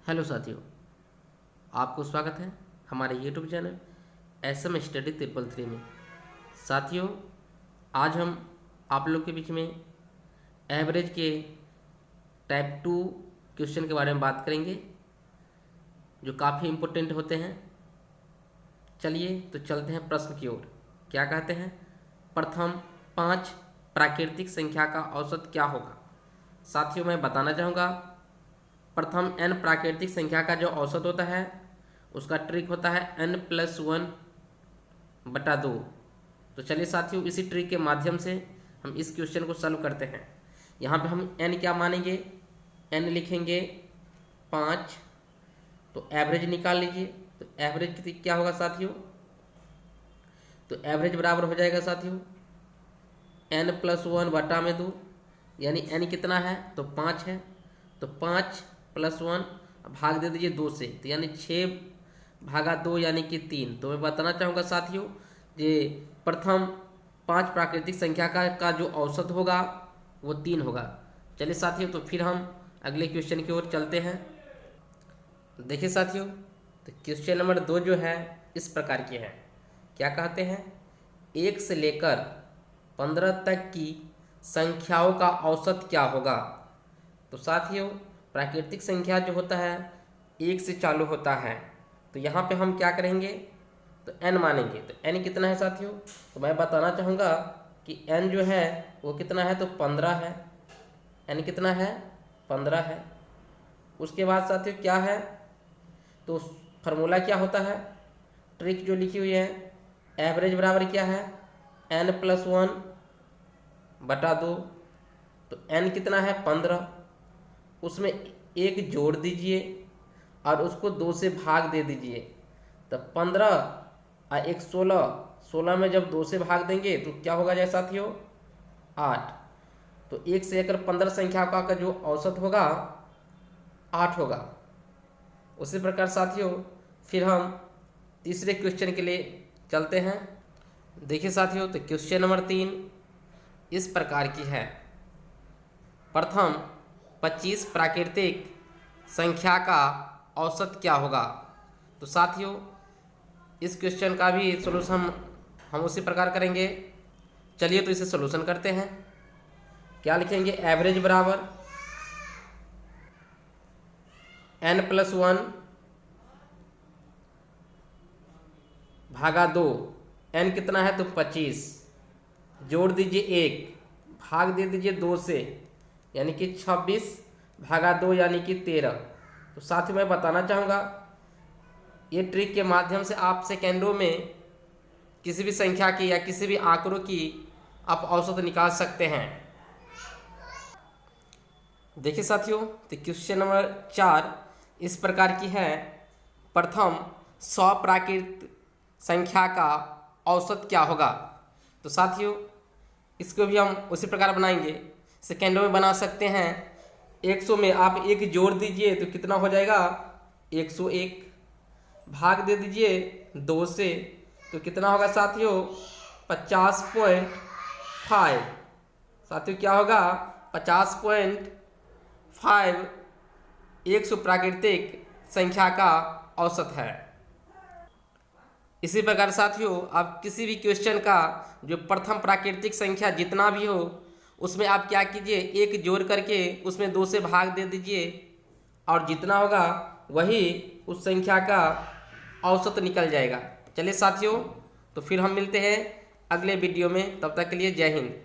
Hello साथियों, आपको स्वागत है हमारे यूट्यूब चैनल SM स्टडी 333 में। साथियों, आज हम आप लोग के बीच में एवरेज के टाइप 2 क्वेश्चन के बारे में बात करेंगे जो काफ़ी इम्पोर्टेंट होते हैं। चलिए तो चलते हैं प्रश्न की ओर। क्या कहते हैं? प्रथम 5 प्राकृतिक संख्या का औसत क्या होगा? साथियों, मैं बताना चाहूँगा, प्रथम n प्राकृतिक संख्या का जो औसत होता है उसका ट्रिक होता है n+1/2। तो चलिए साथियों, इसी ट्रिक के माध्यम से हम इस क्वेश्चन को सॉल्व करते हैं। यहाँ पे हम n क्या मानेंगे? n लिखेंगे 5। तो एवरेज निकाल लीजिए। तो एवरेज क्या होगा साथियों? तो एवरेज बराबर हो जाएगा साथियों n+1/2, यानी n कितना है? तो 5 है। तो 5+1 भाग दे दीजिए 2 से, तो यानी 6/2 यानी कि 3। तो मैं बताना चाहूँगा साथियों, ये प्रथम 5 प्राकृतिक संख्या का जो औसत होगा वो 3 होगा। चलिए साथियों, तो फिर हम अगले क्वेश्चन की ओर चलते हैं। देखिए साथियों, तो क्वेश्चन नंबर 2 जो है इस प्रकार की है। क्या कहते हैं? 1 से लेकर 15 तक की संख्याओं का औसत क्या होगा? तो साथियों, प्राकृतिक संख्या जो होता है 1 से चालू होता है। तो यहाँ पे हम क्या करेंगे? तो n मानेंगे। तो n कितना है साथियों? तो मैं बताना चाहूँगा कि n जो है वो कितना है? तो 15 है। n कितना है? 15 है। उसके बाद साथियों क्या है? तो फार्मूला क्या होता है? ट्रिक जो लिखी हुई है, एवरेज बराबर क्या है? n+1/2। तो n कितना है? 15। उसमें 1 जोड़ दीजिए और उसको 2 से भाग दे दीजिए। तो 15 और 1 16, 16 में जब 2 से भाग देंगे तो क्या होगा जाए साथियों? 8। तो 1 से लेकर 15 संख्या का जो औसत होगा 8 होगा। उसी प्रकार साथियों, फिर हम तीसरे क्वेश्चन के लिए चलते हैं। देखिए साथियों, तो क्वेश्चन नंबर 3 इस प्रकार की है। प्रथम 25 प्राकृतिक संख्या का औसत क्या होगा? तो साथियों, इस क्वेश्चन का भी सॉल्यूशन हम उसी प्रकार करेंगे। चलिए तो इसे सॉल्यूशन करते हैं। क्या लिखेंगे? एवरेज बराबर n+1/2। n कितना है? तो 25। जोड़ दीजिए 1, भाग दे दीजिए 2 से, यानी कि 26/2 यानी कि 13। तो साथ ही मैं बताना चाहूँगा, ये ट्रिक के माध्यम से आप सेकेंडों में किसी भी संख्या की या किसी भी आंकड़ों की आप औसत निकाल सकते हैं। देखिए साथियों, तो क्वेश्चन नंबर 4 इस प्रकार की है। प्रथम 100 प्राकृतिक संख्या का औसत क्या होगा? तो साथियों, इसको भी हम उसी प्रकार बनाएंगे, सेकेंडों में बना सकते हैं। 100 में आप 1 जोड़ दीजिए तो कितना हो जाएगा? 101। भाग दे दीजिए 2 से, तो कितना होगा साथियों? 50.5। साथियों क्या होगा? 50.5 100 प्राकृतिक संख्या का औसत है। इसी प्रकार साथियों, आप किसी भी क्वेश्चन का जो प्रथम प्राकृतिक संख्या जितना भी हो उसमें आप क्या कीजिए? 1 जोड़ करके उसमें 2 से भाग दे दीजिए और जितना होगा वही उस संख्या का औसत निकल जाएगा। चलिए साथियों, तो फिर हम मिलते हैं अगले वीडियो में। तब तक के लिए जय हिंद।